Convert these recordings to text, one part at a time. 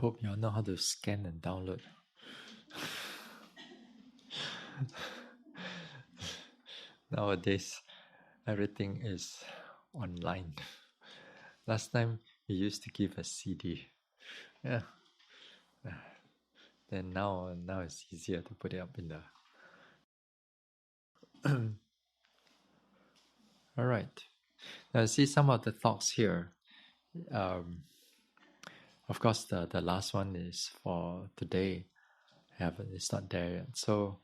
hope you all know how to scan and download. Nowadays, everything is online. Last time, we used to give a CD. Yeah. Then now it's easier to put it up in the... All right. Now, see some of the thoughts here. Of course, the last one is for today. It's not there yet. So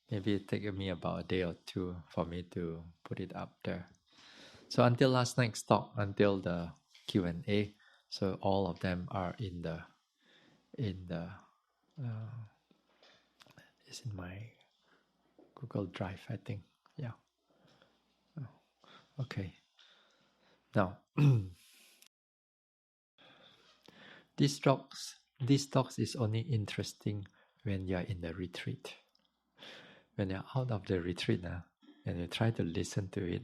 maybe it take me about a day or two for me to put it up there. So until last night's talk, until the Q&A, so all of them are in the it's in my Google Drive, I think. Yeah. Okay. Now, these talks is only interesting when you are in the retreat. When you're out of the retreat and you try to listen to it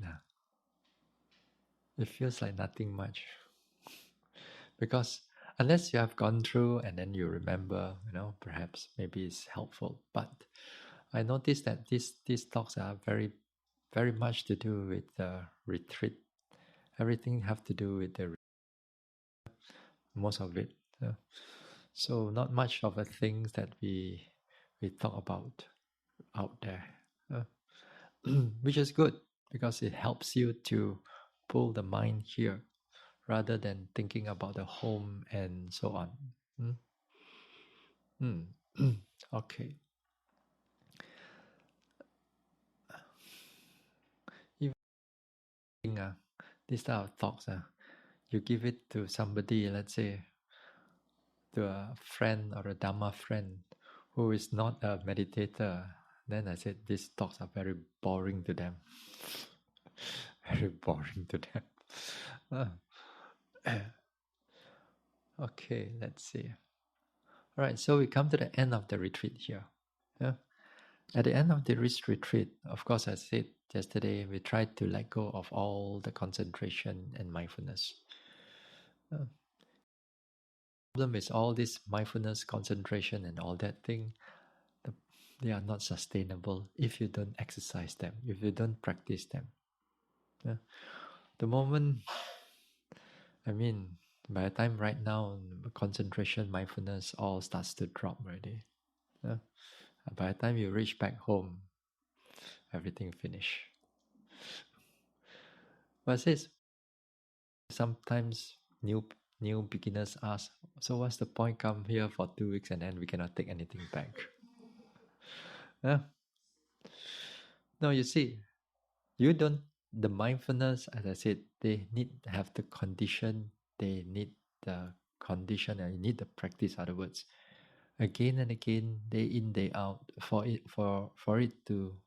it feels like nothing much. Because unless you have gone through and then you remember, perhaps maybe it's helpful. But I noticed that these talks are very, very much to do with the retreat. Everything have to do with the retreat, most of it. So not much of the things that we talk about out there, which is good because it helps you to pull the mind here rather than thinking about the home and so on. Okay. Even this type of talks, you give it to somebody, let's say, to a friend or a Dhamma friend who is not a meditator, then I said these talks are very boring to them. Very boring to them. Okay, let's see. All right, so we come to the end of the retreat here. Yeah. At the end of the retreat, of course, I said yesterday, we tried to let go of all the concentration and mindfulness. The problem is all this mindfulness, concentration, and all that thing, they are not sustainable if you don't exercise them, if you don't practice them. Yeah. The moment, by the time right now, concentration, mindfulness all starts to drop already. Yeah. By the time you reach back home, everything finish. But it says, sometimes new beginners ask, so what's the point come here for 2 weeks and then we cannot take anything back? Yeah. No, you see, the mindfulness, as I said, they need to have the condition, they need the condition, and you need the practice, other words, again and again, day in, day out, for it to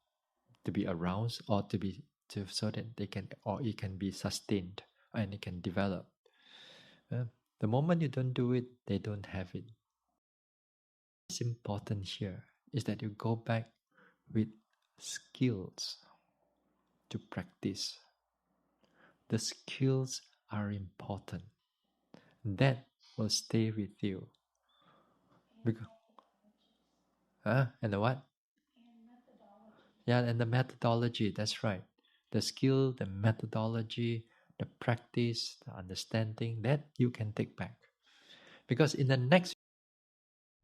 be aroused or so that they can, or it can be sustained and it can develop. The moment you don't do it, they don't have it. What's important here is that you go back with skills to practice. The skills are important. That will stay with you. Because, and the what? Yeah, and the methodology, that's right. The skill, the methodology, the practice, the understanding, that you can take back. Because in the next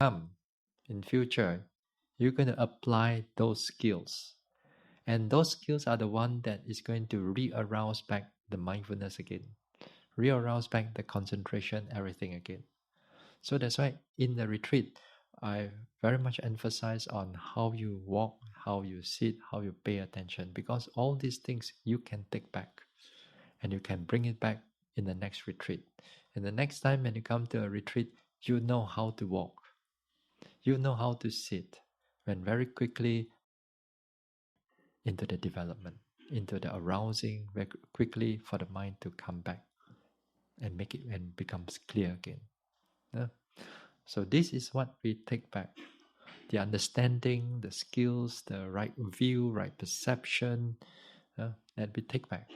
in future, you're going to apply those skills. And those skills are the one that is going to re-arouse back the mindfulness again. Re-arouse back the concentration, everything again. So that's why in the retreat, I very much emphasize on how you walk, how you sit, how you pay attention, because all these things you can take back and you can bring it back in the next retreat. And the next time when you come to a retreat, you know how to walk. You know how to sit. When very quickly into the development, into the arousing, very quickly for the mind to come back and make it and becomes clear again. So this is what we take back. The understanding, the skills, the right view, right perception, that we take back.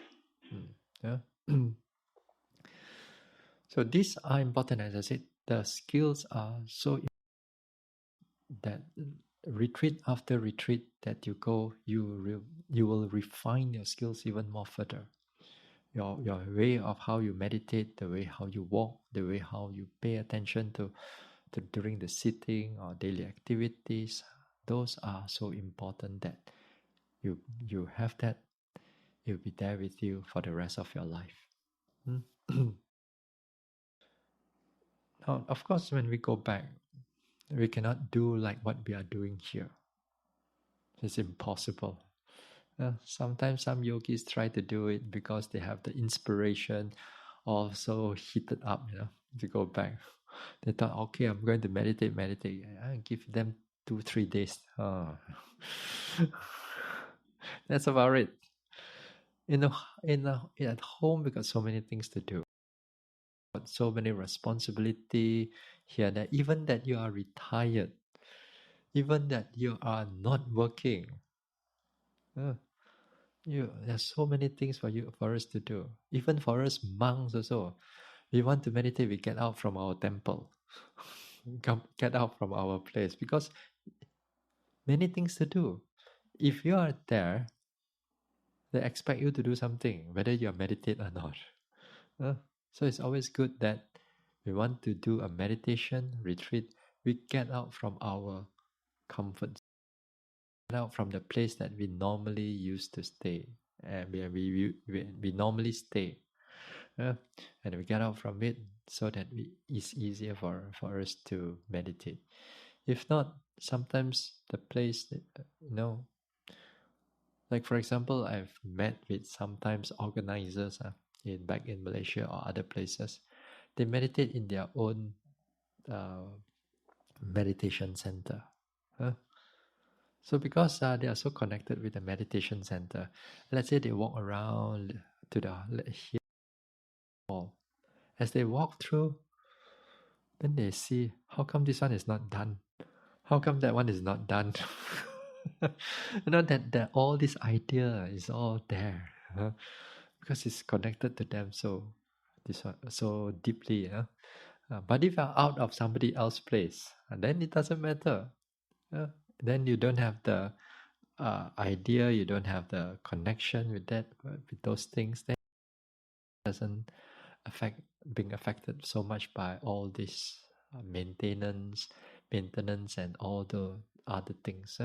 So these are important, as I said. the skills are so that retreat after retreat that you go, you will refine your skills even more further. Your way of how you meditate, the way how you walk, the way how you pay attention to during the sitting or daily activities, those are so important that you have that, it'll be there with you for the rest of your life. Now, of course, when we go back, we cannot do like what we are doing here. It's impossible. Sometimes some yogis try to do it because they have the inspiration, also heated up, to go back. They thought, okay, I'm going to meditate. I give them 2-3 days. That's about it. At home, we got so many things to do, got so many responsibility here that even that you are retired, even that you are not working, there's so many things for us to do. Even for us monks also, we want to meditate, we get out from our temple, get out from our place, because many things to do. If you are there, they expect you to do something, whether you are meditate or not. So it's always good that we want to do a meditation retreat. We get out from our comfort, get out from the place that we normally used to stay, and we normally stay. And we get out from it so that it's easier for us to meditate. If not, sometimes the place that, like for example, I've met with sometimes organizers back in Malaysia or other places. They meditate in their own meditation center. So because they are so connected with the meditation center, let's say they walk around to the hall. As they walk through, then they see, how come this one is not done? How come that one is not done? That all this idea is all there, because it's connected to them so deeply. But if you're out of somebody else's place, then it doesn't matter. Then you don't have the idea, you don't have the connection with those things. Then it doesn't being affected so much by all this maintenance, and all the other things.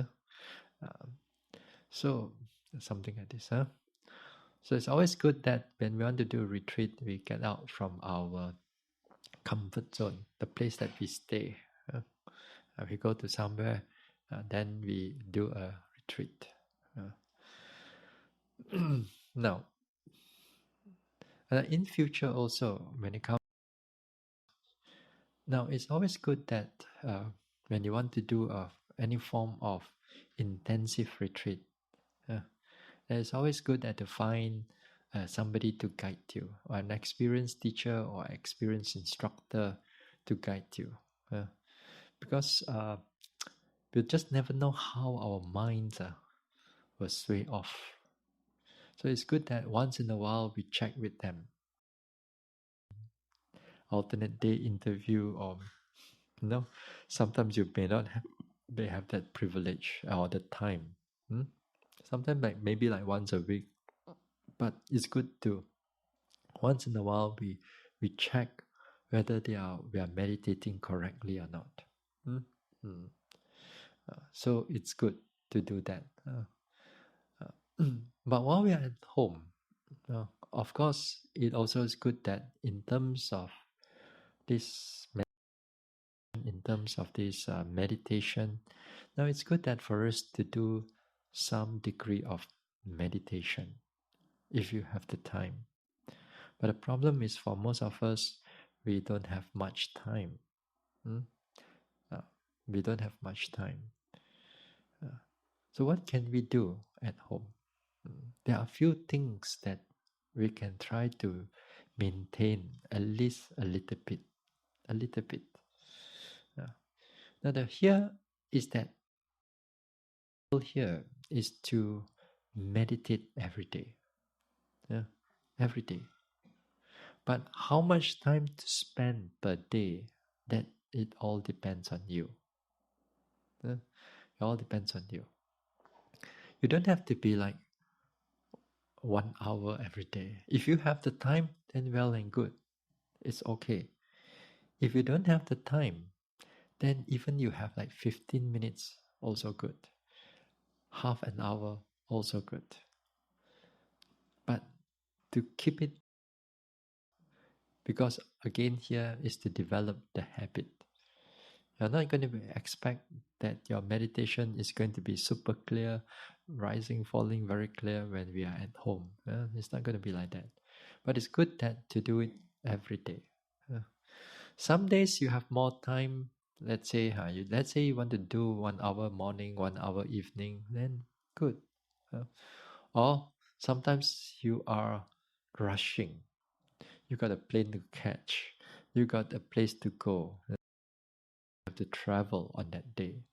So something like this. So it's always good that when we want to do a retreat, we get out from our comfort zone, the place that we stay. We go to somewhere, then we do a retreat. Now, in future also, when it comes, now it's always good that when you want to do any form of intensive retreat, it's always good to find somebody to guide you, or an experienced teacher or experienced instructor to guide you. Because we just never know how our minds will sway off. So it's good that once in a while we check with them. Alternate day interview, or sometimes you may have that privilege or the time. Sometimes maybe once a week, but it's good to once in a while we check whether we are meditating correctly or not. So it's good to do that. But while we are at home, of course, it also is good that in terms of this meditation, now it's good that for us to do some degree of meditation if you have the time. But the problem is, for most of us, we don't have much time. We don't have much time. So what can we do at home? There are a few things that we can try to maintain at least a little bit. Now the here is that here is to meditate every day. Every day. But how much time to spend per day, that it all depends on you. It all depends on you. You don't have to be like 1 hour every day. If you have the time, then well and good. It's okay. If you don't have the time, then even you have like 15 minutes, also good. Half an hour, also good. But to keep it, because again here is to develop the habit. You're not going to expect that your meditation is going to be super clear, rising, falling very clear when we are at home. It's not going to be like that. But it's good that to do it every day. Some days you have more time. Let's say you want to do 1 hour morning, 1 hour evening, then good. Or sometimes you are rushing. You got a plane to catch. You got a place to go. You have to travel on that day.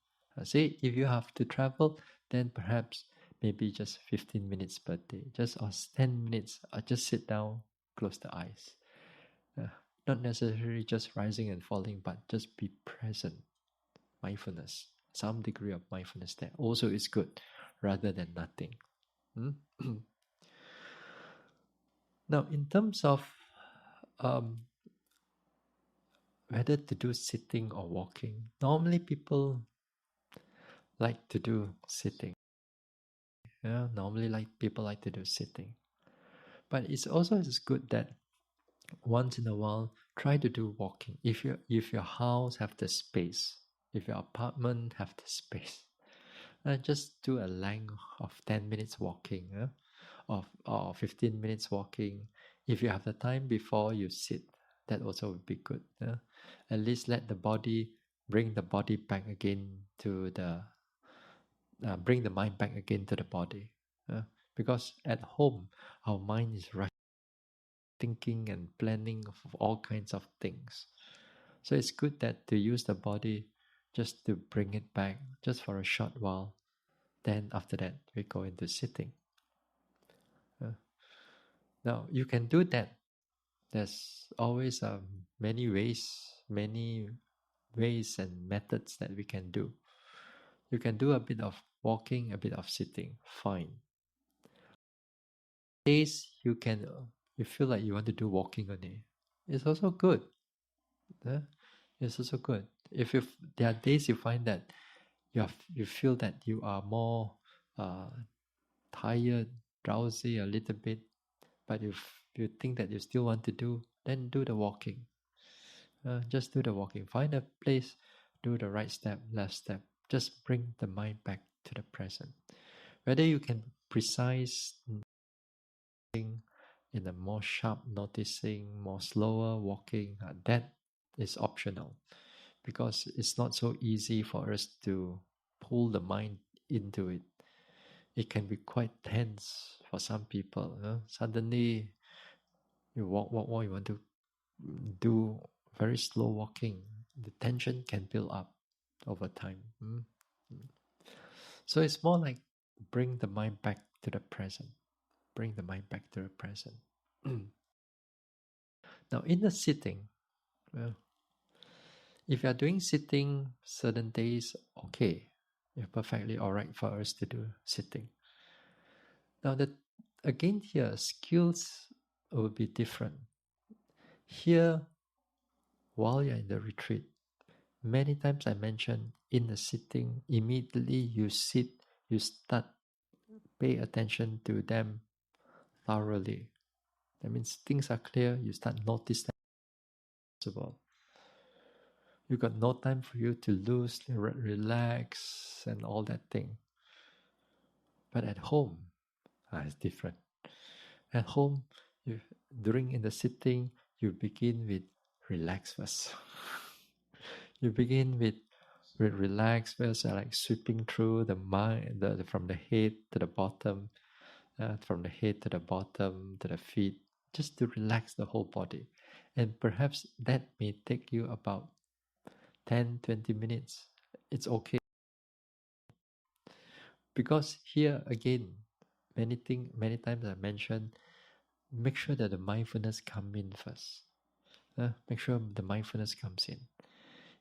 Say if you have to travel, then perhaps maybe just 15 minutes per day, just or 10 minutes, or just sit down, close the eyes. Not necessarily just rising and falling, but just be present. Mindfulness, some degree of mindfulness there also is good rather than nothing. Now, in terms of whether to do sitting or walking, normally people like to do sitting. Normally people like to do sitting. But it's also good that once in a while try to do walking. If your house have the space, if your apartment have the space, just do a length of 10 minutes walking, or 15 minutes walking. If you have the time before you sit, that also would be good. At least let the body, bring the body back again to the, bring the mind back again to the body. Because at home, our mind is rushing, thinking and planning of all kinds of things. So it's good that to use the body just to bring it back just for a short while. Then after that, we go into sitting. Now you can do that. There's always many ways and methods that we can do. You can do a bit of walking, a bit of sitting, fine. Days you feel like you want to do walking only, it's also good. It's also good. If there are days you find that you feel that you are more tired, drowsy a little bit, but if you think that you still want to do, then do the walking. Just do the walking. Find a place, do the right step, left step. Just bring the mind back to the present. Whether you can precise in a more sharp noticing, more slower walking, that is optional, because it's not so easy for us to pull the mind into it. It can be quite tense for some people. Suddenly you walk, you want to do very slow walking. The tension can build up over time. So it's more like bring the mind back to the present. Bring the mind back to the present. Now, in the sitting, if you are doing sitting certain days, okay, it's perfectly all right for us to do sitting. Now, again here, skills will be different. Here, while you're in the retreat, many times I mentioned in the sitting, immediately you sit, you start pay attention to them thoroughly. That means things are clear, you start notice them possible. You got no time for you to lose, relax, and all that thing. But at home, it's different. At home, during in the sitting, you begin with relax first. You begin with relax first, like sweeping through the mind, from the head to the bottom, from the head to the bottom to the feet, just to relax the whole body. And perhaps that may take you about 10-20 minutes. It's okay. Because here again, many times I mentioned, make sure that the mindfulness come in first. Make sure the mindfulness comes in.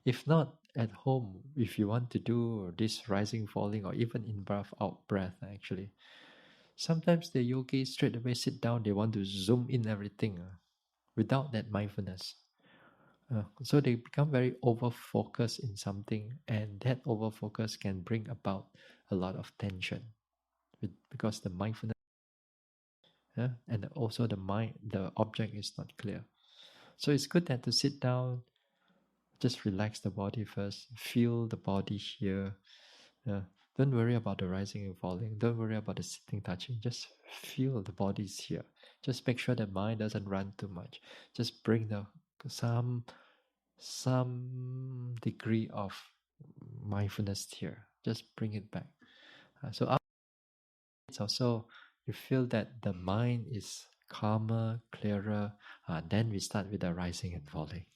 If not, at home, if you want to do this rising, falling, or even in breath, out breath, actually, sometimes the yogis straight away sit down, they want to zoom in everything without that mindfulness. So they become very over focused in something, and that over focus can bring about a lot of tension because the mindfulness and also the object is not clear. So it's good that to sit down, just relax the body first, feel the body here. Don't worry about the rising and falling. Don't worry about the sitting, touching. Just feel the body's here. Just make sure that mind doesn't run too much. Just bring the some degree of mindfulness here. Just bring it back. So after it's also you feel that the mind is calmer, clearer. Then we start with the rising and falling.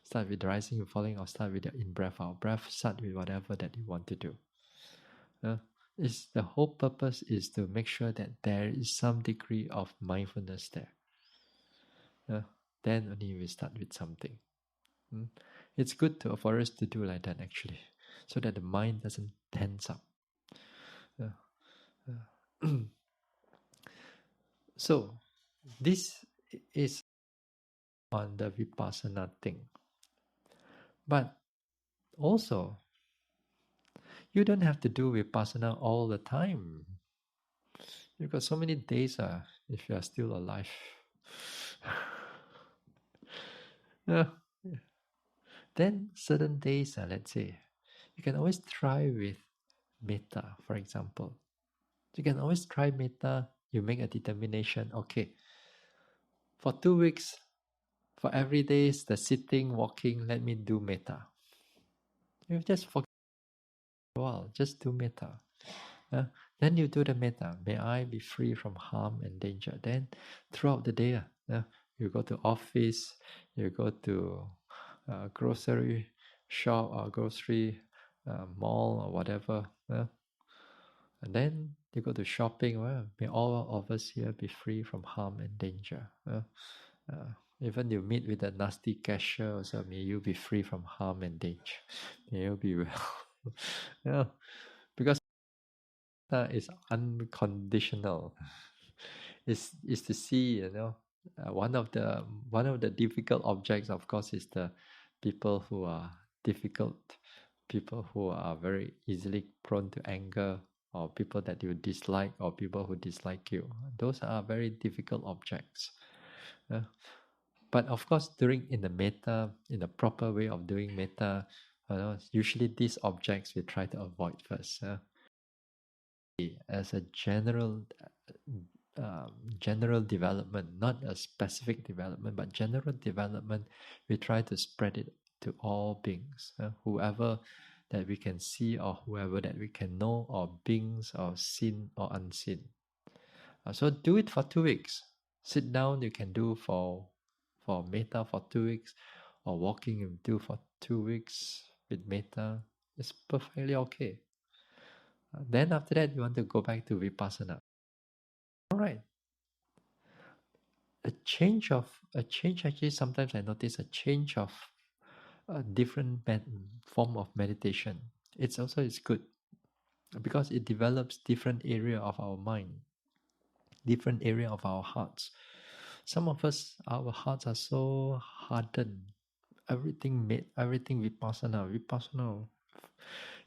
Start with the rising and falling, or start with the in breath out. Breath, start with whatever that you want to do. Is the whole purpose is to make sure that there is some degree of mindfulness there. Then only we start with something. It's good for us to do like that actually, so that the mind doesn't tense up. So this is on the vipassana thing, but also you don't have to do vipassana all the time. You've got so many days if you are still alive. Then certain days, let's say, you can always try with metta, for example. You can always try metta. You make a determination. Okay, for 2 weeks, for every day, the sitting, walking, let me do metta. You just forget for a while, just do metta. Then you do the metta. May I be free from harm and danger. Then throughout the day, you go to office, you go to grocery shop or grocery mall or whatever. And then you go to shopping. Well, may all of us here be free from harm and danger. Even you meet with a nasty cashier, also may you be free from harm and danger. May you be well. Because is unconditional. Is to see, one of the difficult objects, of course, is the people who are difficult, people who are very easily prone to anger, or people that you dislike, or people who dislike you. Those are very difficult objects. But of course, in the proper way of doing metta, usually these objects we try to avoid first. As a general development, not a specific development, but general development, we try to spread it to all beings, whoever that we can see or whoever that we can know, or beings or seen or unseen. So do it for 2 weeks. Sit down, you can do for metta for 2 weeks, or walking you do for 2 weeks with metta. It's perfectly okay. Then after that, you want to go back to vipassana. All right. A change actually, sometimes I notice a change of a different form of meditation. It's good because it develops different area of our mind, different area of our hearts. Some of us, our hearts are so hardened. Everything vipassana.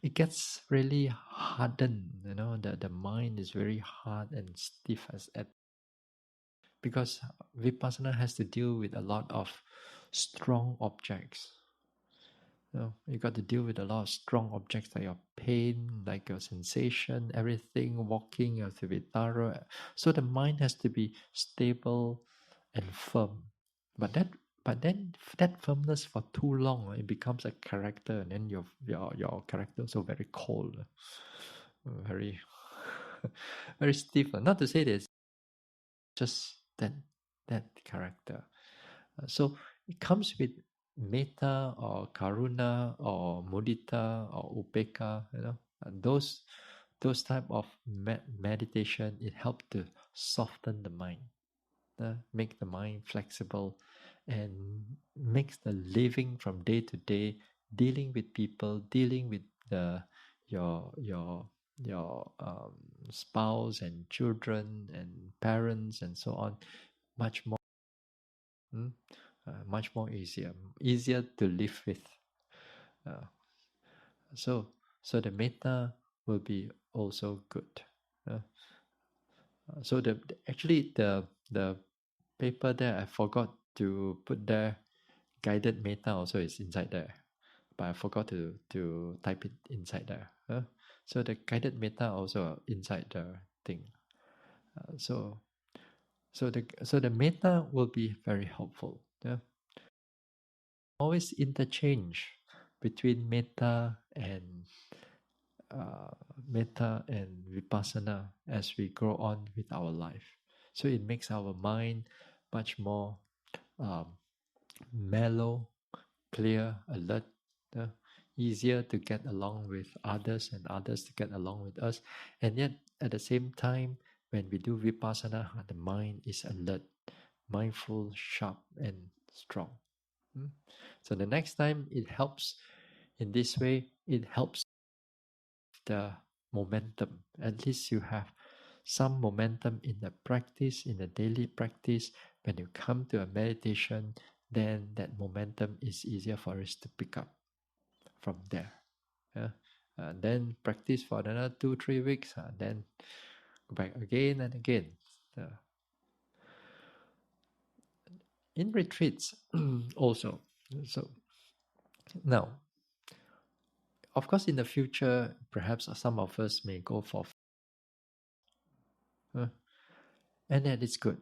It gets really hardened. The mind is very hard and stiff because vipassana has to deal with a lot of strong objects. You got to deal with a lot of strong objects like your pain, like your sensation, everything. Walking, you have to be thorough. So the mind has to be stable and firm. But then that firmness for too long, it becomes a character, and then your character also very cold, very very stiff. Not to say there's just that character. So it comes with metta or karuna or mudita or upeka. Those type of meditation, it helps to soften the mind, make the mind flexible, and makes the living from day to day dealing with people, dealing with the your spouse and children and parents and so on, much more mm, much more easier to live with. Uh, so so the metta will be also good. Uh, so actually the paper there I forgot to put there. Guided metta also is inside there, but I forgot to type it inside there. So the guided metta also inside the thing. So the metta will be very helpful. Yeah? Always interchange between uh, metta and vipassana as we grow on with our life. So it makes our mind much more um, mellow, clear, alert, uh, easier to get along with others and others to get along with us. And yet, at the same time, when we do vipassana, the mind is alert, mindful, sharp, and strong. Mm. So the next time it helps in this way, it helps the momentum. At least you have some momentum in the practice, in the daily practice. When you come to a meditation, then that momentum is easier for us to pick up from there. Yeah? Then practice for another 2-3 weeks, then go back again and again. Uh, in retreats also. So now, of course, in the future, perhaps some of us may go for, and that is good.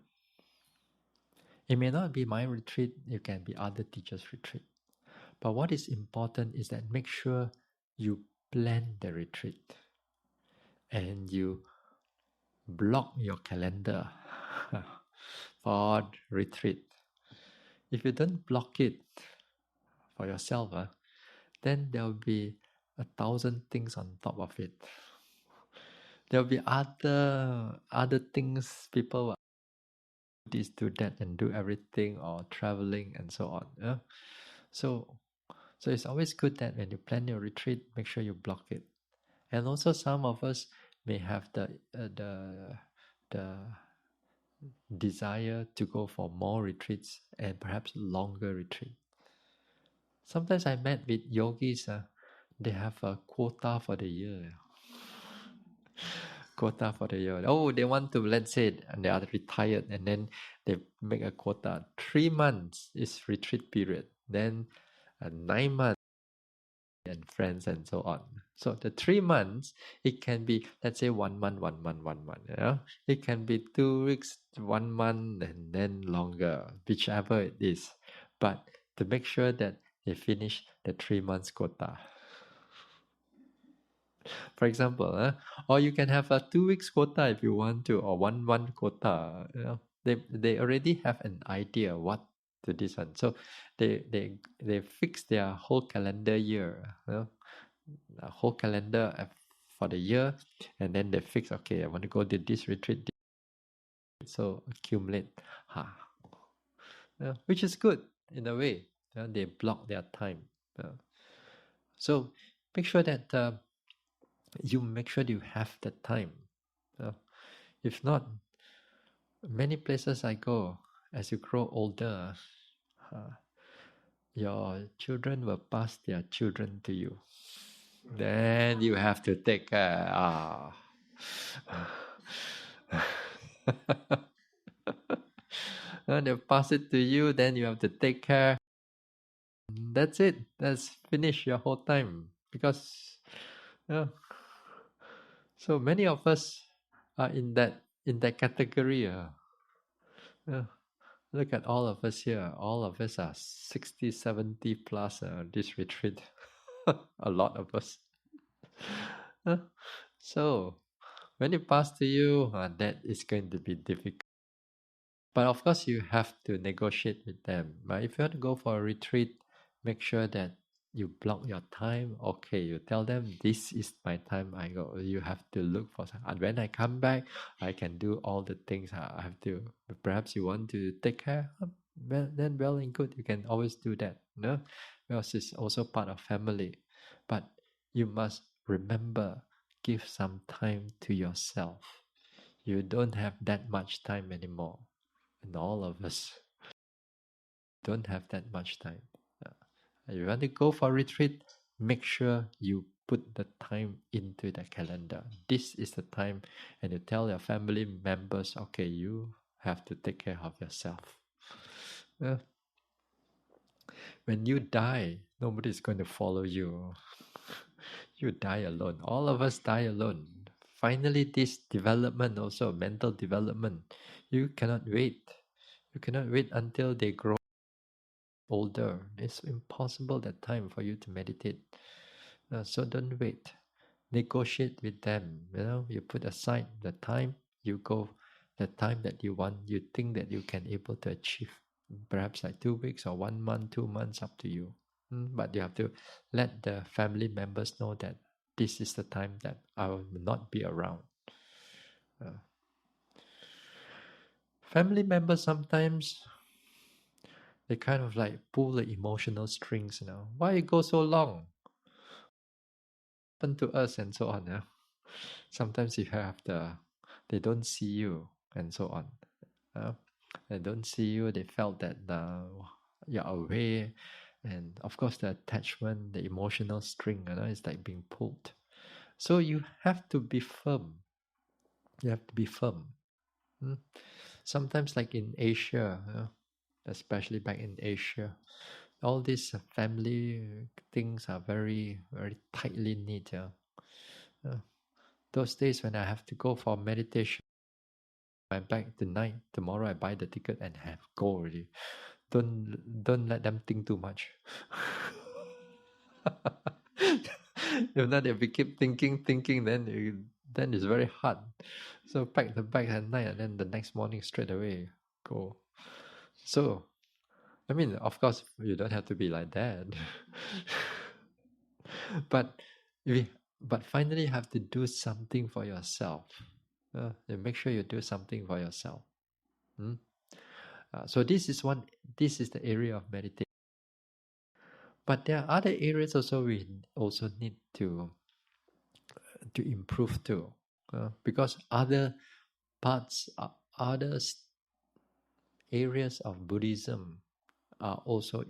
It may not be my retreat, it can be other teachers' retreat. But what is important is that make sure you plan the retreat and you block your calendar for retreat. If you don't block it for yourself, then there will be 1,000 things on top of it. There will be other things people will do this, do that, and do everything, or traveling and so on. Yeah? So it's always good that when you plan your retreat, make sure you block it. And also, some of us may have the desire to go for more retreats and perhaps longer retreat. Sometimes I met with yogis, they have a quota for the year. Quota for the year. Oh, they want to, let's say, and they are retired, and then they make a quota. 3 months is retreat period. Then 9 months and friends and so on. So the 3 months, it can be, let's say, 1 month, 1 month, 1 month. It can be 2 weeks, 1 month, and then longer, whichever it is. But to make sure that they finish the 3 months quota. For example, or you can have a 2 weeks quota if you want to, or 1 month quota. They already have an idea what to this one, so they fix their whole calendar year, a whole calendar for the year, and then they fix. Okay, I want to go to this retreat, so accumulate, which is good in a way. They block their time. So make sure that you make sure you have the time. If not, many places I go, as you grow older, your children will pass their children to you. Then you have to take care. They'll pass it to you, then you have to take care. That's it. That's finish your whole time. Because so many of us are in that category. Look at all of us here. All of us are 60, 70 plus this retreat. A lot of us. So when it pass to you, that is going to be difficult. But of course, you have to negotiate with them. But if you want to go for a retreat, make sure that you block your time. Okay, you tell them this is my time. I go. You have to look for some. And when I come back, I can do all the things I have to. Perhaps you want to take care. well and good. You can always do that. No, because it's also part of family. But you must remember, give some time to yourself. You don't have that much time anymore, and all of us don't have that much time. You want to go for retreat, make sure you put the time into the calendar. This is the time, and you tell your family members, okay, you have to take care of yourself. Uh, when you die, nobody is going to follow you. You die alone. All of us die alone. Finally, this development, also mental development, you cannot wait. You cannot wait until they grow older. It's impossible that time for you to meditate. So don't wait. Negotiate with them. You put aside the time. You go the time that you want. You think that you can able to achieve. Perhaps like 2 weeks or 1 month, 2 months, up to you. But you have to let the family members know that this is the time that I will not be around. Family members sometimes they kind of like pull the emotional strings. Why it go so long? Happen to us and so on. Sometimes you have they don't see you and so on. They don't see you. They felt that you're away, and of course the attachment, the emotional string, is like being pulled. So you have to be firm. You have to be firm. Sometimes, like in Asia, especially back in Asia, all these family things are very, very tightly knit. Those days when I have to go for meditation, I'm back tonight. Tomorrow I buy the ticket and have go already. Don't let them think too much. If not, if we keep thinking, then it's very hard. So pack the bag at night, and then the next morning straight away go. So, I mean, of course, you don't have to be like that. but we, but finally, you have to do something for yourself. You make sure you do something for yourself. So this is one. This is the area of meditation. But there are other areas also we also need to improve too, because other parts, other areas of Buddhism are also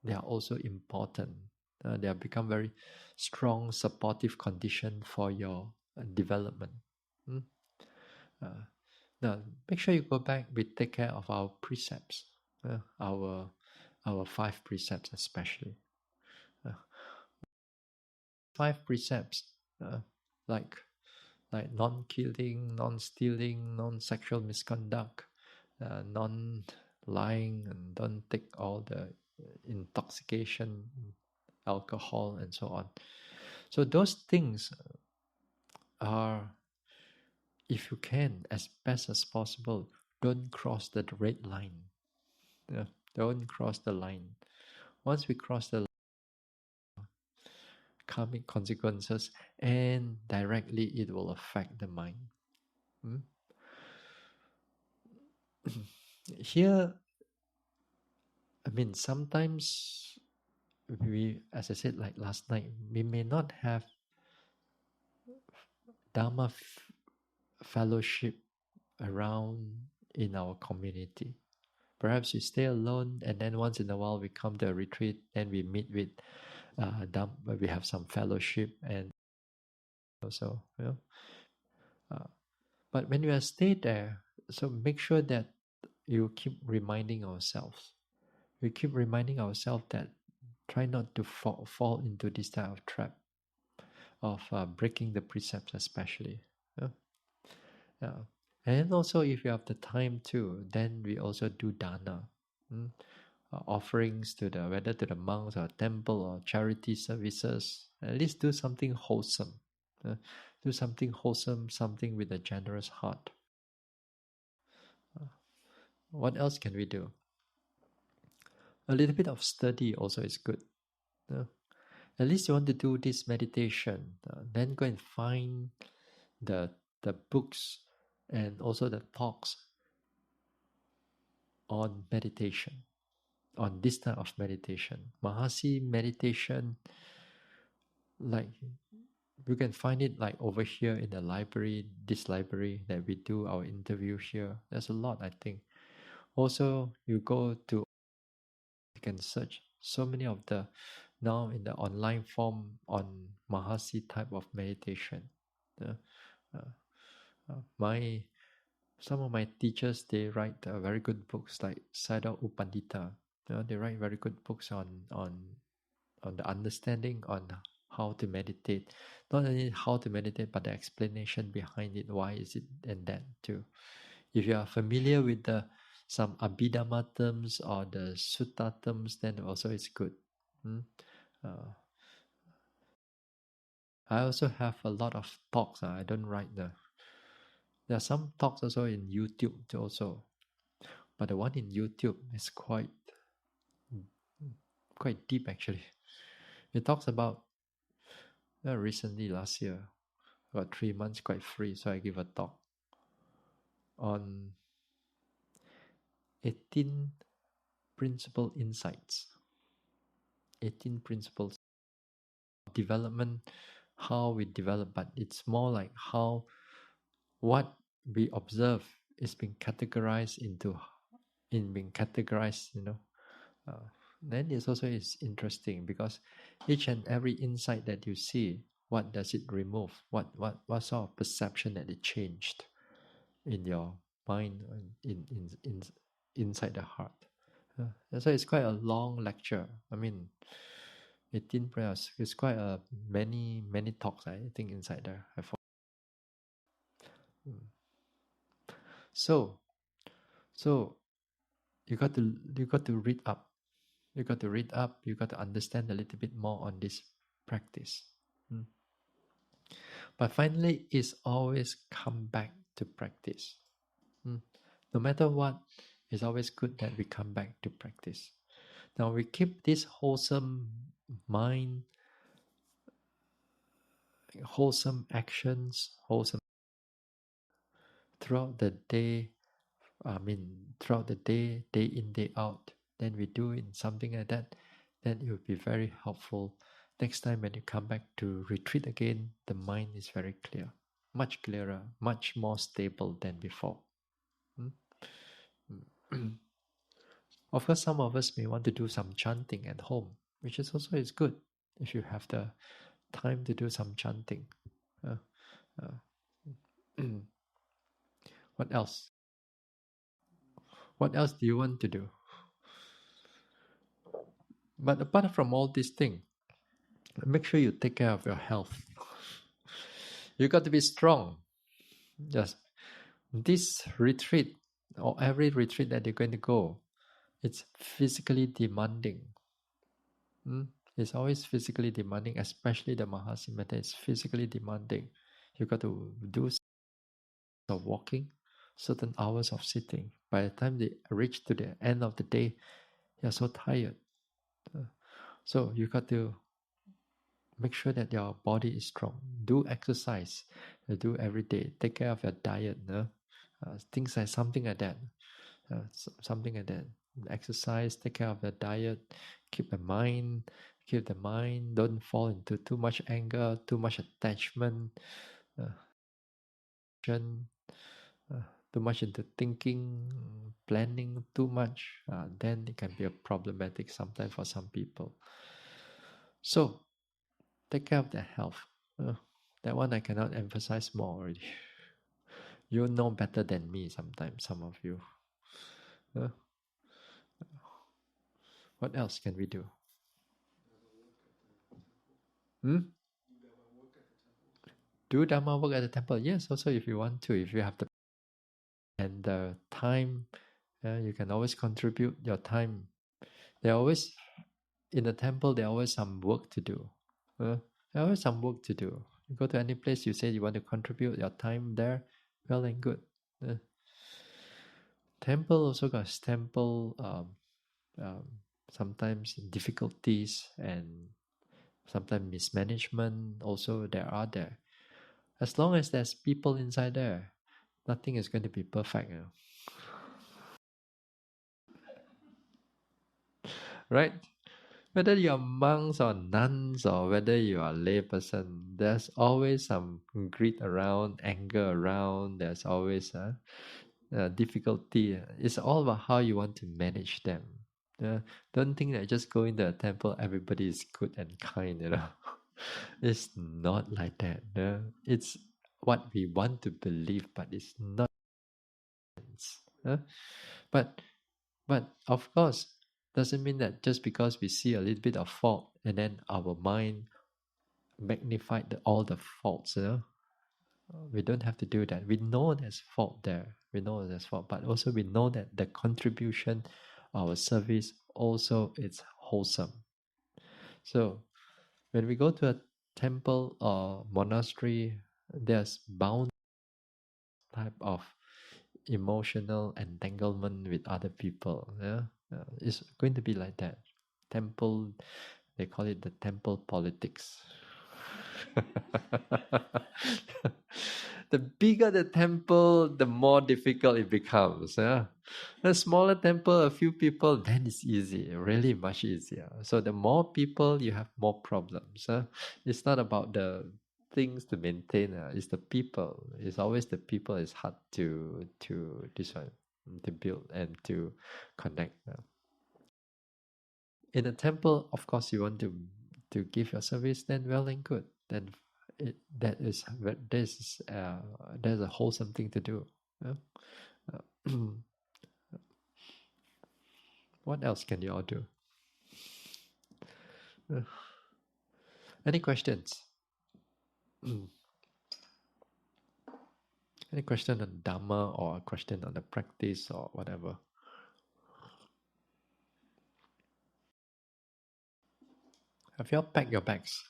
they are also important. They have become very strong supportive condition for your development. Now, make sure you go back. We take care of our precepts, our 5 precepts especially. 5 precepts, like non-killing, non-stealing, non-sexual misconduct, non-lying, and don't take all the intoxication, alcohol, and so on. So those things are, if you can, as best as possible, don't cross the red line. Don't cross the line. Once we cross the karmic consequences, and directly it will affect the mind. Here, I mean, sometimes we, as I said, like last night, we may not have Dharma fellowship around in our community. Perhaps we stay alone, and then once in a while we come to a retreat, and we meet with we have some fellowship, and also, but when you are stay there, so make sure that you keep reminding ourselves. We keep reminding ourselves that try not to fall into this type of trap of breaking the precepts, especially. Yeah. And also, if you have the time too, then we also do dana, offerings to whether to the monks or temple or charity services. At least do something wholesome. Do something wholesome, something with a generous heart. What else can we do? A little bit of study also is good. At least you want to do this meditation, then go and find the books and also the talks on meditation, on this type of meditation. Mahasi meditation, like you can find it like over here in the library, this library that we do our interview here. There's a lot, I think. Also, you go to, you can search so many of the now in the online form on Mahasi type of meditation. Uh, uh, my some of my teachers, they write very good books like Sitagu Pandita. They write very good books on the understanding on how to meditate. Not only how to meditate, but the explanation behind it. Why is it and that too? If you are familiar with the some Abhidhamma terms or the Sutta terms, then also it's good. Hmm? Uh, I also have a lot of talks. I don't write the. There are some talks also in YouTube also, but the one in YouTube is quite deep actually. It talks about recently last year, about 3 months, quite free. So I give a talk on 18 principal insights, 18 principles of development, how we develop, but it's more like how what we observe is being categorized in being categorized, then it's also is interesting because each and every insight that you see, what does it remove? What sort of perception that it changed in your mind, in inside the heart? So it's quite a long lecture. I mean, 18 prayers. It's quite a many talks. I think inside there. So so you got to read up. You got to read up. You got to understand a little bit more on this practice. Mm. But finally, it's always come back to practice. Mm. No matter what, it's always good that we come back to practice. Now we keep this wholesome mind, wholesome actions, wholesome throughout the day. Throughout the day, day in, day out. Then we do in something like that. Then it will be very helpful. Next time when you come back to retreat again, the mind is very clear, much clearer, much more stable than before. Mm? Mm. Of course, some of us may want to do some chanting at home, which is also is good if you have the time to do some chanting. Uh, uh, what else? What else do you want to do? But apart from all these things, make sure you take care of your health. You got to be strong. Just this retreat or every retreat that you're going to go, it's physically demanding. It's always physically demanding, especially the Mahasi method. It's physically demanding. You got to do some walking, certain hours of sitting. By the time they reach to the end of the day, you're so tired. So you got to make sure that your body is strong. Do exercise. Do every day. Take care of your diet. No? Things like something like that. Something like that. Exercise. Take care of your diet. Keep the mind. Keep the mind. Don't fall into too much anger, too much attachment, uh, too much into thinking, planning too much. Then it can be a problematic sometimes for some people. So take care of their health. That one I cannot emphasize more already. You know better than me sometimes, some of you. What else can we do? Do Dharma work at the temple? Yes, also if you want to, if you have the time, you can always contribute your time. There always, in the temple, there always some work to do. There always some work to do. You go to any place, you say you want to contribute your time there, well and good. Temple also got temple sometimes difficulties and sometimes mismanagement also there. As long as there's people inside there, nothing is going to be perfect. right? Whether you are monks or nuns or whether you are lay person, there's always some greed around, anger around. There's always a difficulty. It's all about how you want to manage them. Don't think that just go into a temple, everybody is good and kind. It's not like that. It's what we want to believe, but it's not. Uh, but of course, doesn't mean that just because we see a little bit of fault and then our mind magnified all the faults. We don't have to do that. We know there's fault there. We know there's fault, but also we know that the contribution, our service also is wholesome. So when we go to a temple or monastery, there's bound type of emotional entanglement with other people. Yeah, it's going to be like that. Temple, they call it the temple politics. The bigger the temple, the more difficult it becomes. Yeah? The smaller temple, a few people, then it's easy, really much easier. So the more people, you have more problems. It's not about the things to maintain. It's the people. It's always the people. It's hard to this one to build and to connect. In a temple, of course, you want to give your service. Then well and good. Then that is there's a wholesome thing to do. Yeah? What else can you all do? Uh, Any questions? Any question on Dhamma or a question on the practice or whatever? Have you all packed your bags?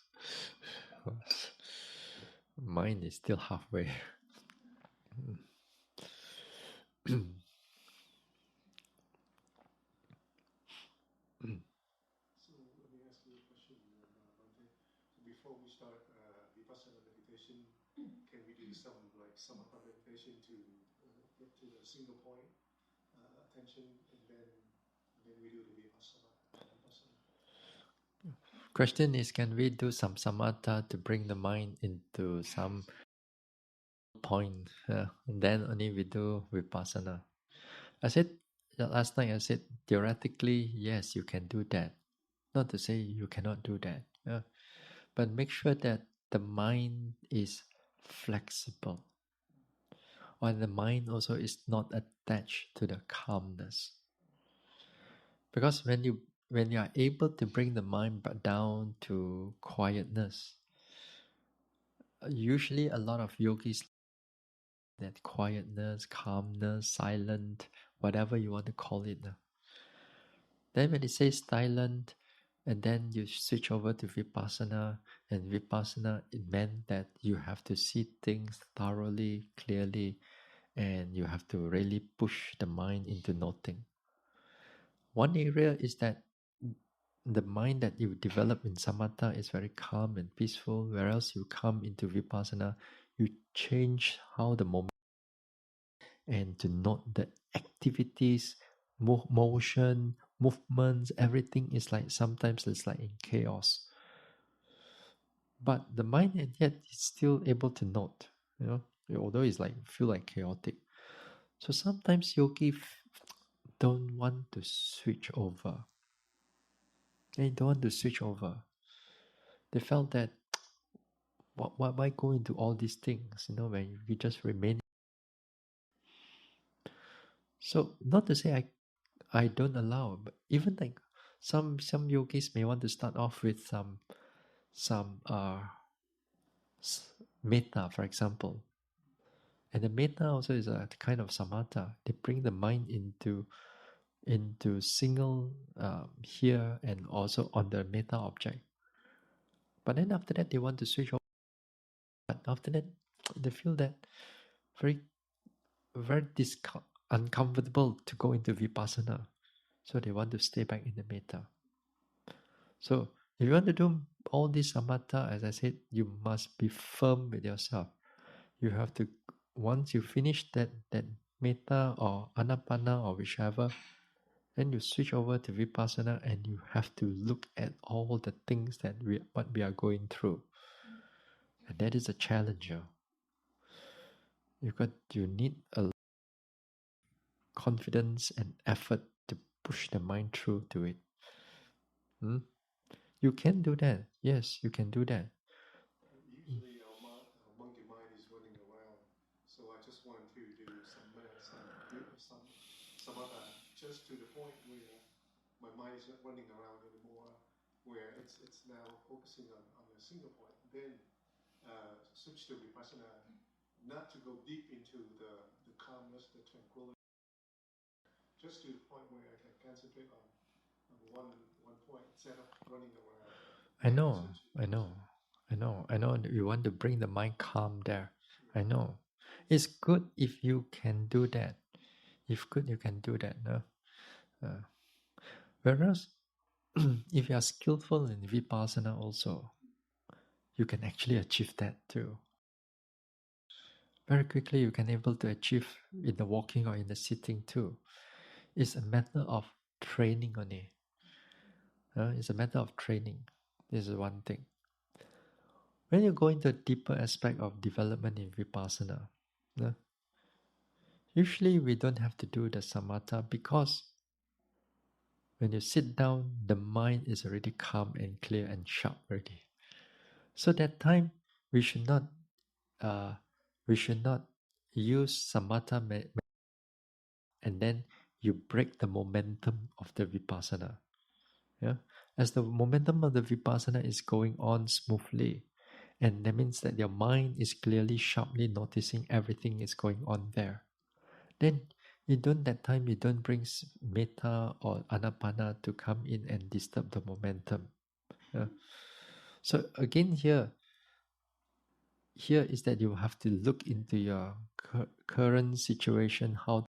Mine is still halfway. So let me ask you a question, Bhante. So before we start vipassana meditation, can we do some like samatha meditation to get to the single point attention, and then we do the vipassana? Question is, can we do some samatha to bring the mind into some point? And then only we do vipassana. I said last night. I said theoretically, yes, you can do that. Not to say you cannot do that. But make sure that the mind is flexible, or the mind also is not attached to the calmness. Because when you are able to bring the mind down to quietness, usually a lot of yogis that quietness, calmness, silent, whatever you want to call it. Then when it says silent, and then you switch over to vipassana, and vipassana, it meant that you have to see things thoroughly, clearly, and you have to really push the mind into noting. One area is that the mind that you develop in samatha is very calm and peaceful, whereas you come into vipassana, you change how the moment and to note the activities, motion, movements, everything is like sometimes it's like in chaos. But the mind and yet is still able to note, although it's like feel like chaotic. So sometimes yogi don't want to switch over. They don't want to switch over. They felt that why go into all these things, when you just remain. So not to say I don't allow, but even like some yogis may want to start off with some metta, for example. And the metta also is a kind of samatha. They bring the mind into single here and also on the metta object. But then after that, they want to switch over. But after that, they feel that very very uncomfortable to go into vipassana. So they want to stay back in the metta. So if you want to do all this samatha, as I said, you must be firm with yourself. You have to, once you finish that metta or anapana or whichever, Then you switch over to Vipassana and you have to look at all the things that what we are going through. And that is a challenge. You need a confidence and effort to push the mind through to it. You can do that. Yes, you can do that. Usually our monkey mind is running around, so I just want to do some other, just to the point where my mind is not running around anymore, where it's now focusing on a single point. Then switch to Vipassana, not to go deep into the calmness, the tranquility, just to the point where I can concentrate on one point instead of running around. I know. You want to bring the mind calm there. I know. It's good if you can do that. If good, you can do that. No? Whereas, if you are skillful in Vipassana also, you can actually achieve that too. Very quickly, you can able to achieve in the walking or in the sitting too. It's a matter of training only. It's a matter of training. This is one thing. When you go into a deeper aspect of development in Vipassana, usually we don't have to do the samatha because when you sit down, the mind is already calm and clear and sharp already. So that time we should not use samatha and then you break the momentum of the vipassana. Yeah, as the momentum of the vipassana is going on smoothly, and that means that your mind is clearly, sharply noticing everything is going on there. Then you don't bring metta or anapana to come in and disturb the momentum. Yeah. So again here is that you have to look into your current situation, how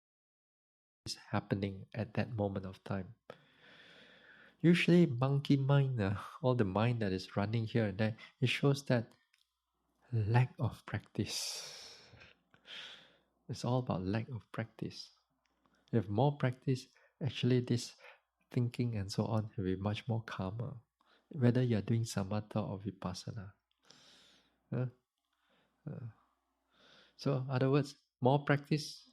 is happening at that moment of time. Usually monkey mind, all the mind that is running here and there, it shows that lack of practice. It's all about lack of practice. You have more practice, actually this thinking and so on will be much more calmer, whether you are doing samatha or vipassana. So, in other words, more practice.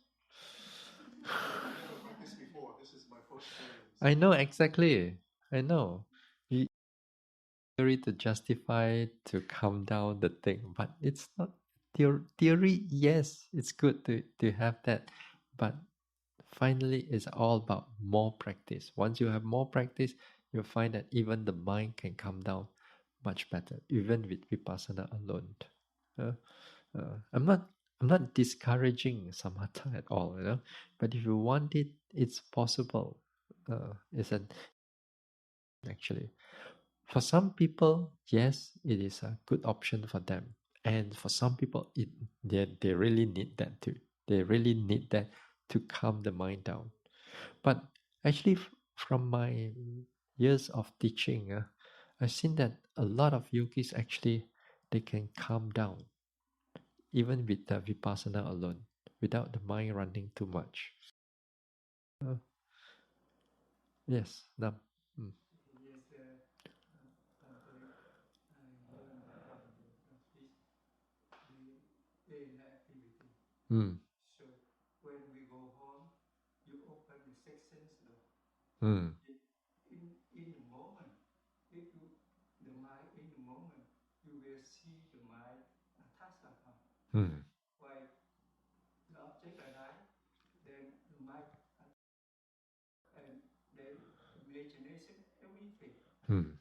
I never practiced before. This is my first time. I know exactly. I know. You theory to justify to calm down the thing, but it's not theory. Yes, it's good to have that, but finally, it's all about more practice. Once you have more practice, you'll find that even the mind can calm down much better, even with vipassana alone. Uh, I'm not discouraging samatha at all, But if you want it, it's possible. It's an actually for some people, yes, it is a good option for them, and for some people, they really need that too. They really need that to calm the mind down. But actually, from my years of teaching, I've seen that a lot of yogis actually they can calm down even with the vipassana alone, without the mind running too much. Uh, yes, now. Mm. Yes, Bhante, I learned that in the practice, the daily activity. Mm. So when we go home, you open the sections door. Mm. In the moment, if you the mind in the moment, you will see the mind attached upon. Mm. While the object arrive, then the mind and then imagination, everything. Mm.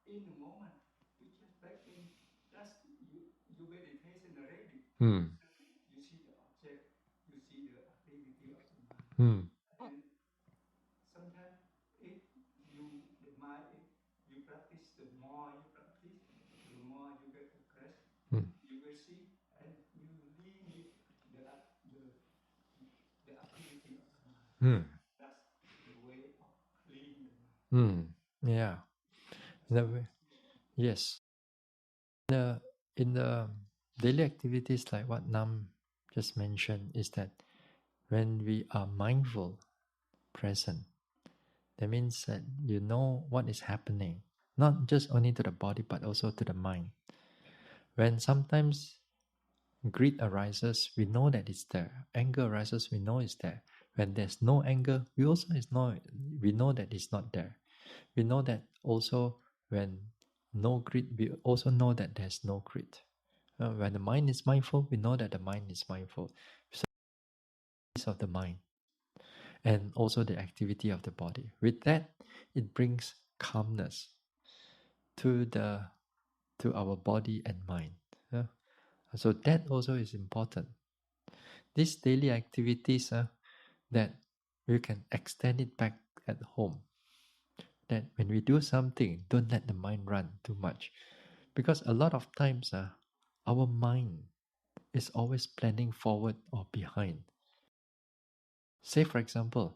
In the moment, you just back in. That's you meditation already. Mm. You see the object, you see the activity of the mind. Mm. And sometimes if the mind, if you practice, the more you practice, the more you get progress. Mm. You will see, and you limit the activity of the mind. Mm. That's the way of cleaning the mind. Mm. Yeah. The way, yes. In the daily activities like what Nam just mentioned is that when we are mindful, present, That means that you know what is happening, not just only to the body, but also to the mind. When sometimes greed arises, we know that it's there. Anger arises, we know it's there. When there's no anger, we know that it's not there. We know that also when no greed, we also know that there's no greed. When the mind is mindful, we know that the mind is mindful. So it's of the mind and also the activity of the body. With that, it brings calmness to our body and mind. So that also is important. These daily activities that we can extend it back at home. That when we do something, don't let the mind run too much. Because a lot of times our mind is always planning forward or behind. Say for example,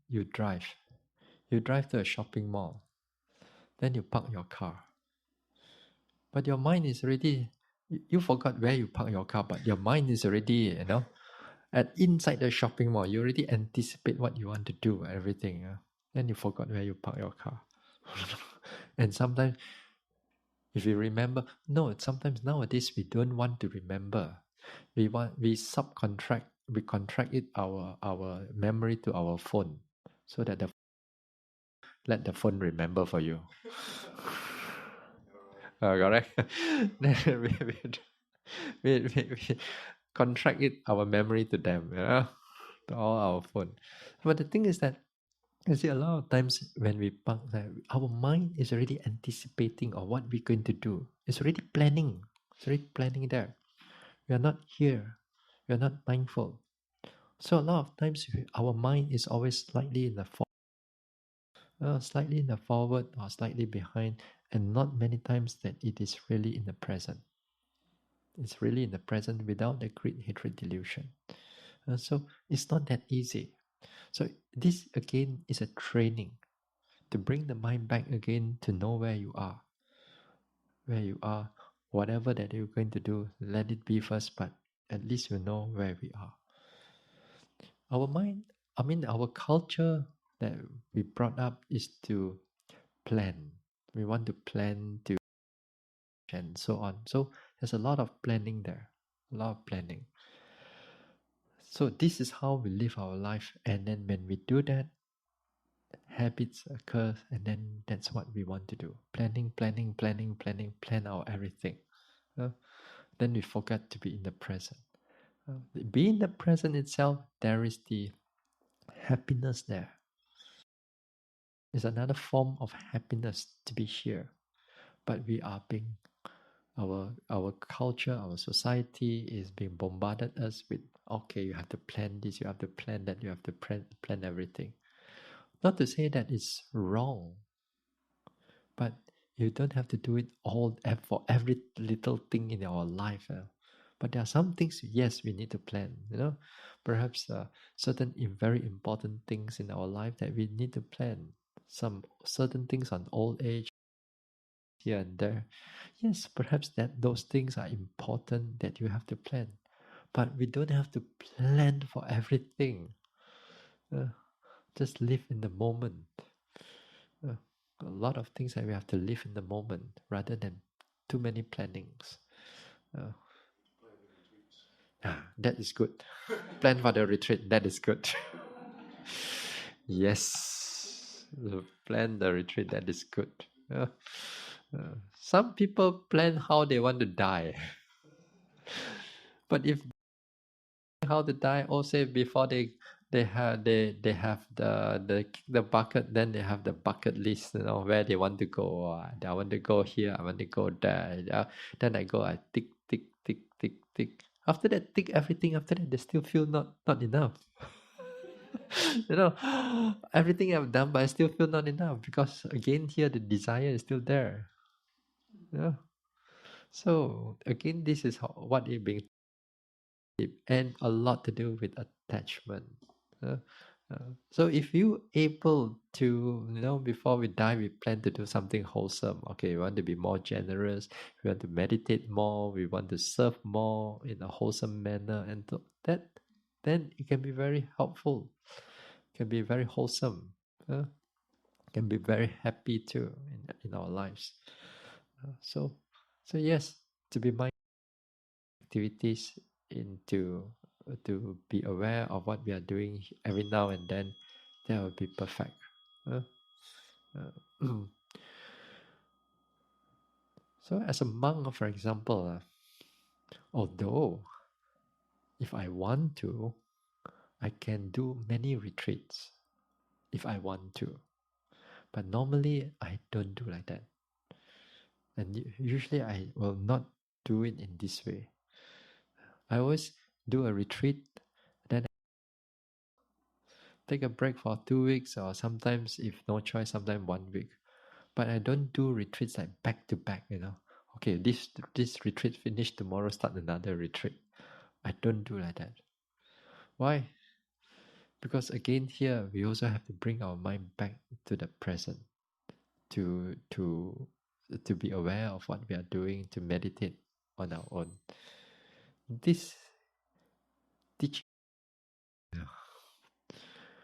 you drive to a shopping mall, then you park your car. But your mind is already, you forgot where you park your car, but your mind is already, at inside the shopping mall. You already anticipate what you want to do, everything. Then you forgot where you park your car. And sometimes, if you remember, no, sometimes nowadays we don't want to remember. We contract it our memory to our phone, so that let the phone remember for you. Correct. Then we contract it our memory to them, to all our phone. But the thing is that you see, a lot of times when we park there, our mind is already anticipating of what we're going to do. It's already planning. It's already planning there. We are not here. We are not mindful. So a lot of times our mind is always slightly in the forward or slightly behind, and not many times that it is really in the present. It's really in the present without the greed, hatred, delusion. So it's not that easy. So this again is a training to bring the mind back again to know where you are. Where you are, whatever that you're going to do, let it be first, but at least you know where we are. Our mind, our culture that we brought up is to plan. We want to plan to and so on. So there's a lot of planning there, a lot of planning. So this is how we live our life, and then when we do that, habits occur, and then that's what we want to do. Plan out everything. Then we forget to be in the present. Be in the present itself, there is the happiness there. It's another form of happiness to be here. But we are being, our culture, our society is being bombarded us with, okay, you have to plan this, you have to plan that, you have to plan everything. Not to say that it's wrong, but you don't have to do it all for every little thing in our life. But there are some things, yes, we need to plan. Perhaps certain very important things in our life that we need to plan. Some certain things on old age here and there. Yes, perhaps that those things are important that you have to plan. But we don't have to plan for everything. Just live in the moment. A lot of things that we have to live in the moment rather than too many plannings. That is good. Plan for the retreat. That is good. Yes, plan the retreat. That is good. Some people plan how they want to die, but if how to die, also before they have the bucket, then they have the bucket list, where they want to go. I want to go here, I want to go there. Then I go, I tick tick tick tick tick. After that, tick everything. After that, they still feel not enough. Everything I've done, but I still feel not enough, because again here the desire is still there. Yeah. So again, this is what it being, and a lot to do with attachment. Uh, so if you able to, before we die, we plan to do something wholesome. Okay, we want to be more generous. We want to meditate more. We want to serve more in a wholesome manner, and that then it can be very helpful, can be very wholesome, can be very happy too in our lives. So yes, to be mindful activities into to be aware of what we are doing every now and then, that will be perfect. Uh, uh, so as a monk, for example, although if I want to, I can do many retreats if I want to, but normally I don't do like that, and usually I will not do it in this way. I always do a retreat, then take a break for 2 weeks, or sometimes, if no choice, sometimes 1 week. But I don't do retreats like back to back. Okay, this retreat finished, tomorrow start another retreat. I don't do like that. Why? Because again, here we also have to bring our mind back to the present, to be aware of what we are doing, to meditate on our own. This teaching,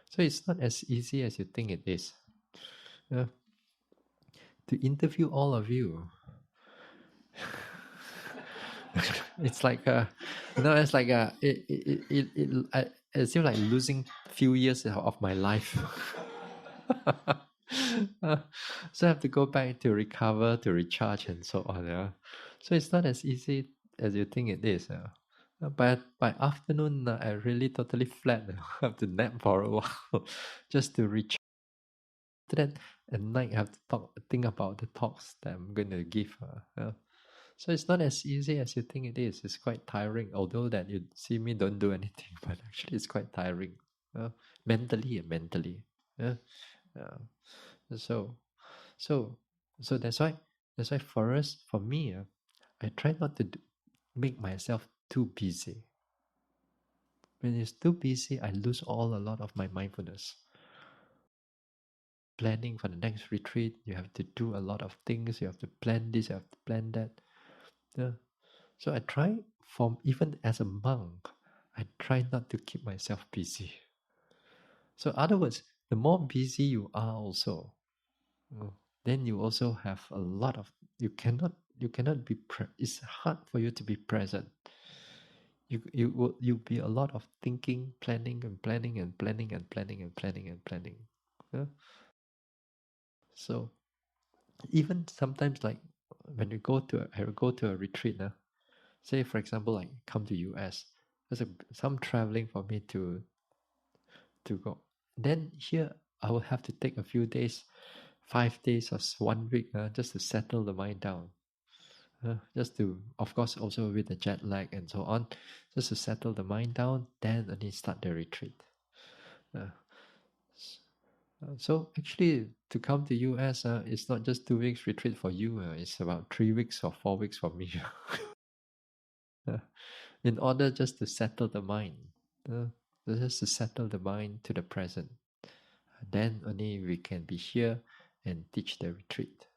so it's not as easy as you think it is. To interview all of you, it's like it's like it seems like losing few years of my life. So I have to go back to recover, to recharge, and so on. So it's not as easy as you think it is. By afternoon, I really totally flat. I have to nap for a while just to recharge. After that, at night, I have to think about the talks that I'm going to give. So it's not as easy as you think it is. It's quite tiring. Although that you see me don't do anything, but actually it's quite tiring, mentally. Uh, uh, so so so that's why for me, I try not to make myself too busy. When it's too busy, I lose a lot of my mindfulness. Planning for the next retreat, you have to do a lot of things. You have to plan this, you have to plan that. Yeah. So I try, even as a monk, I try not to keep myself busy. So, in other words, the more busy you are, also, then you also have a lot of, you cannot be. It's hard for you to be present. You'll be a lot of thinking, planning, and planning, and planning, and planning, and planning, and planning. Yeah? So even sometimes, like when I go to a retreat, say for example, like come to US, there's some traveling for me to go. Then here I will have to take a few days, 5 days or 1 week, just to settle the mind down. Just to, of course, also with the jet lag and so on, just to settle the mind down, then only start the retreat. Uh, so actually, to come to US, it's not just 2 weeks retreat for you. It's about 3 weeks or 4 weeks for me. In order just to settle the mind, uh, just to settle the mind to the present. Then only we can be here and teach the retreat.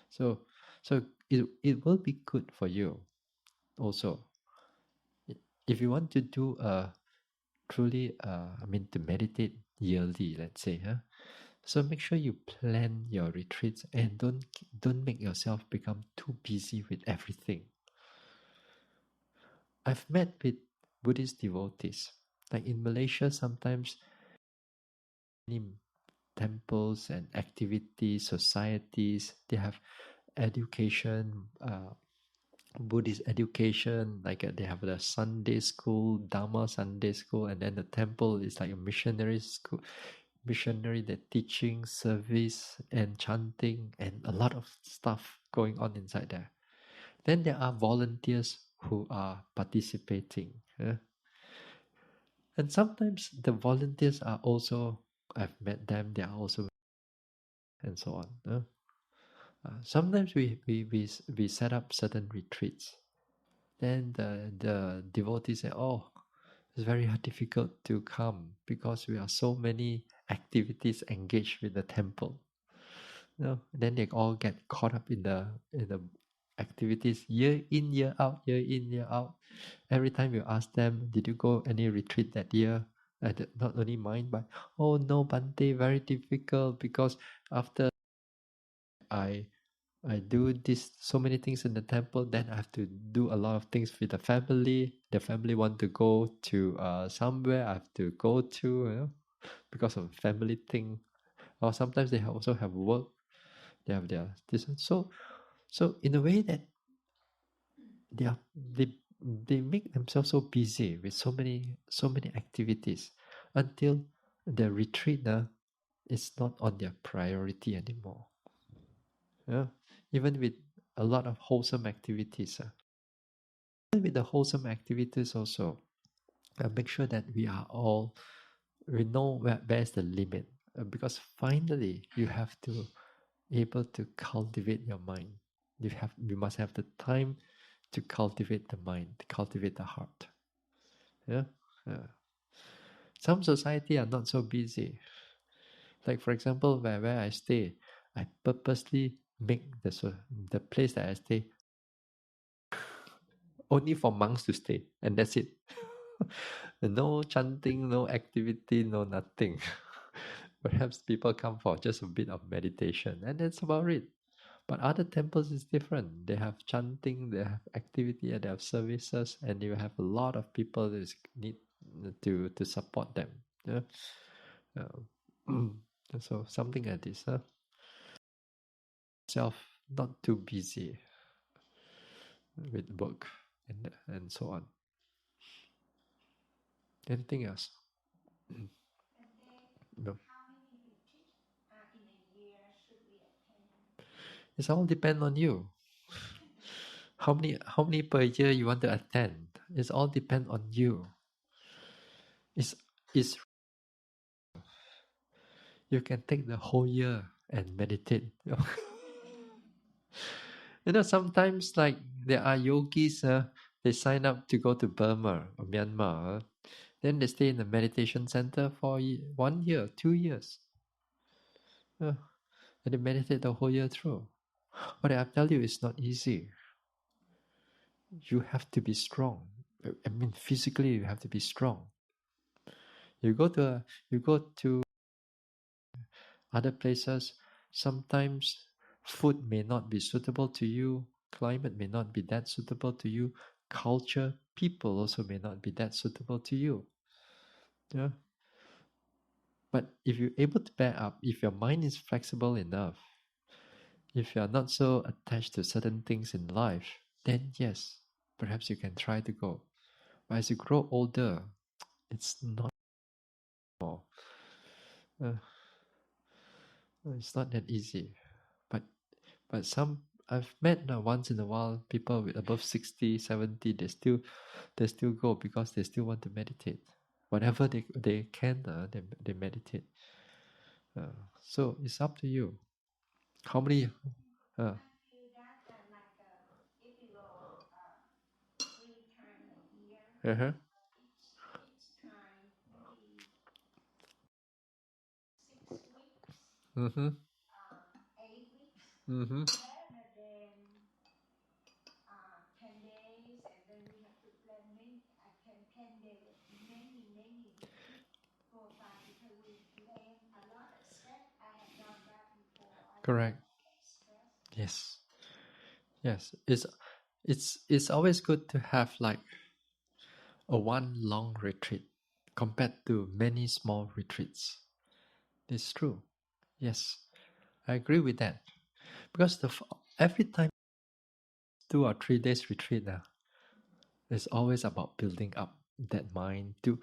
So, so it will be good for you also. If you want to do truly, to meditate yearly, let's say, so make sure you plan your retreats and don't make yourself become too busy with everything. I've met with Buddhist devotees, like in Malaysia. Sometimes many temples and activities, societies, they have education, Buddhist education, like they have the Sunday school, Dharma Sunday school, and then the temple is like a missionary school, missionary, the teaching, service, and chanting, and a lot of stuff going on inside there. Then there are volunteers who are participating. And sometimes the volunteers are also, I've met them, they are also, and so on. Sometimes we set up certain retreats. Then the devotees say, "Oh, it's very difficult to come because we are so many activities engaged with the temple." Then they all get caught up in the activities year in, year out, year in, year out. Every time you ask them, did you go any retreat that year? Not only mine, but oh no, Bhante, very difficult because after I I do this so many things in the temple, then I have to do a lot of things with the family. The family want to go to somewhere, I have to go to, because of family thing. Or sometimes they also have work. They have their this. So in a way that they are they make themselves so busy with so many activities until the retreat is not on their priority anymore. Yeah, even with a lot of wholesome activities. Even with the wholesome activities also, make sure that we know where's the limit. Because finally you have to able to cultivate your mind. You must have the time to cultivate the mind, to cultivate the heart. Yeah. Uh, some society are not so busy. Like for example, where I stay, I purposely make the place that I stay only for monks to stay, and that's it. No chanting, no activity, no nothing. Perhaps people come for just a bit of meditation, and that's about it. But other temples is different. They have chanting, they have activity, and they have services, and you have a lot of people that need to support them. Yeah. So something like this. Self not too busy with work and so on. Anything else? No. It's all depend on you. How many per year you want to attend? It's all depend on you. It's you can take the whole year and meditate. Sometimes like there are yogis, they sign up to go to Burma or Myanmar. Then they stay in the meditation center for 1 year, 2 years. And they meditate the whole year through. But I tell you, it's not easy. You have to be strong. I mean, physically, you have to be strong. You go to other places. Sometimes food may not be suitable to you. Climate may not be that suitable to you. Culture, people also may not be that suitable to you. Yeah. But if you're able to bear up, if your mind is flexible enough, if you are not so attached to certain things in life, then yes, perhaps you can try to go. But as you grow older, it's not more. Uh, it's not that easy. But some I've met once in a while people with above 60, 70, they still go because they still want to meditate. Whatever they can, they meditate. So it's up to you. How many? Uh, uh-huh. Mm-hmm. Mm-hmm. Correct. Yes. Yes. It's always good to have like a one long retreat compared to many small retreats. It's true. Yes. I agree with that. Because every time 2 or 3 days retreat, it's always about building up that mind to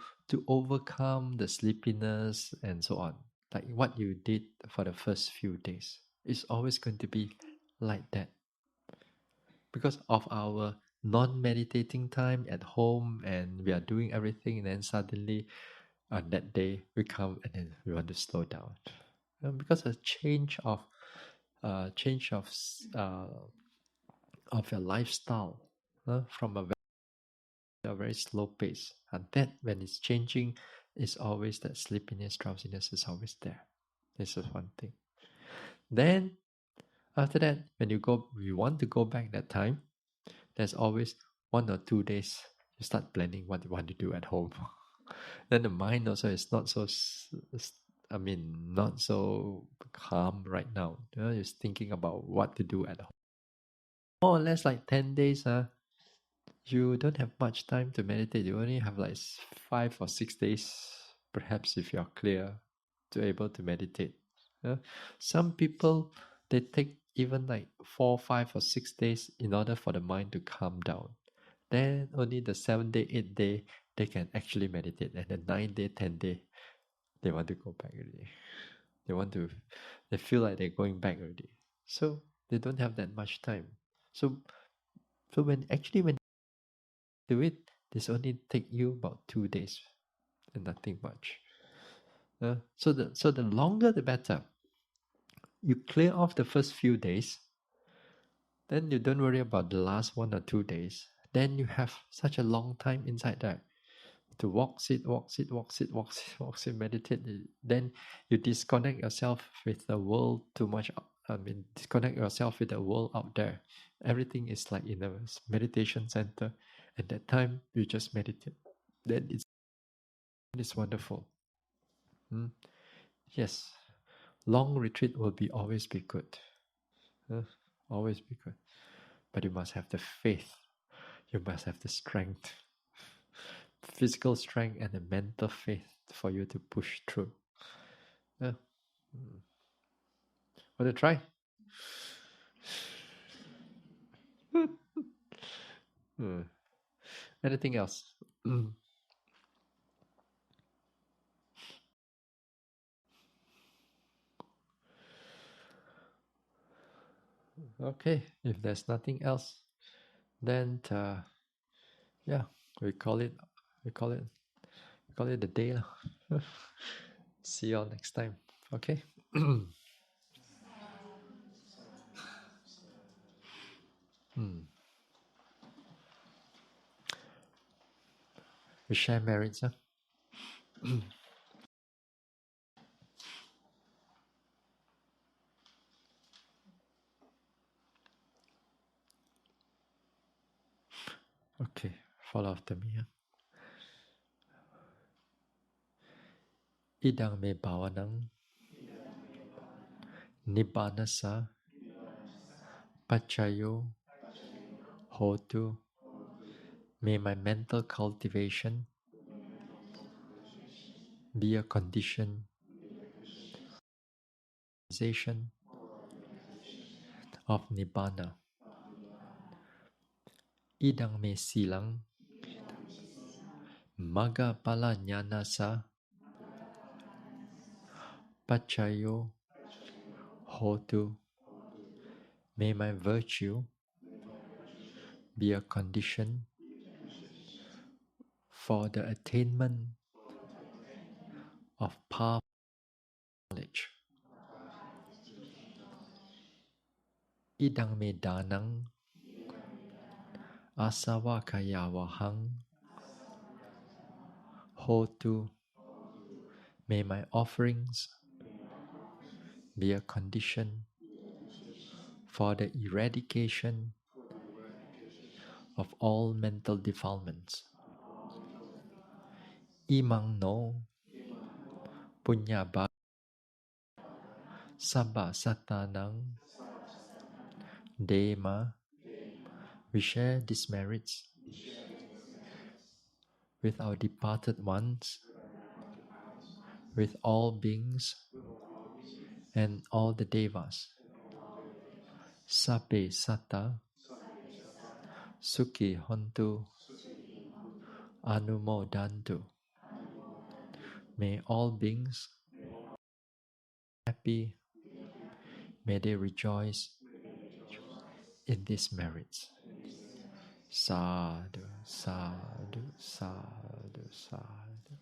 overcome the sleepiness and so on. Like what you did for the first few days. It's always going to be like that. Because of our non-meditating time at home and we are doing everything and then suddenly on that day we come and then we want to slow down. Because a change of your lifestyle from a very slow pace. And that when it's changing, is always that sleepiness, drowsiness is always there. This is one thing. Then After that, when you want to go back that time, there's always 1 or 2 days you start planning what you want to do at home. Then the mind also is not so, not so calm right now. You're thinking about what to do at home. More or less like 10 days, you don't have much time to meditate. You only have like 5 or 6 days, perhaps, if you're clear, to able to meditate. Some people, they take even like 4, 5, or 6 days in order for the mind to calm down. Then only the 7 day, 8 day, they can actually meditate. And the 9 day, 10 day, they want to go back already. They feel like they're going back already. So they don't have that much time. So when do it, this only take you about 2 days and nothing much. So the longer the better. You clear off the first few days, then you don't worry about the last 1 or 2 days. Then you have such a long time inside there to walk, sit, meditate. Then you disconnect yourself with the world too much. Disconnect yourself with the world out there. Everything is like in a meditation center. At that time, you just meditate. Then it's wonderful. Yes, long retreat will be always be good. Always be good. But you must have the faith. You must have the strength, physical strength, and the mental faith for you to push through. Want to try? Anything else? Okay, if there's nothing else, then yeah, we call it the day. See you all next time. Okay. We share merits. Okay, follow after me. Idang me bhavanang nibbanasa pachayo hotu. May my mental cultivation be a condition of nibbana. Idang me silang magga pala jnana sa pachayo hotu. May my virtue be a condition for the attainment of power knowledge. Idang me danang asawa kayawahang hotu. May my offerings be a condition for the eradication of all mental defilements. Imang no punyaba sabba satanang dema. We share these merits with our departed ones, with all beings and all the devas. Sabbe satta sukhi hontu anumodantu. May all beings happy, may they rejoice in these merits. Sadhu, sadhu, sadhu, sadhu.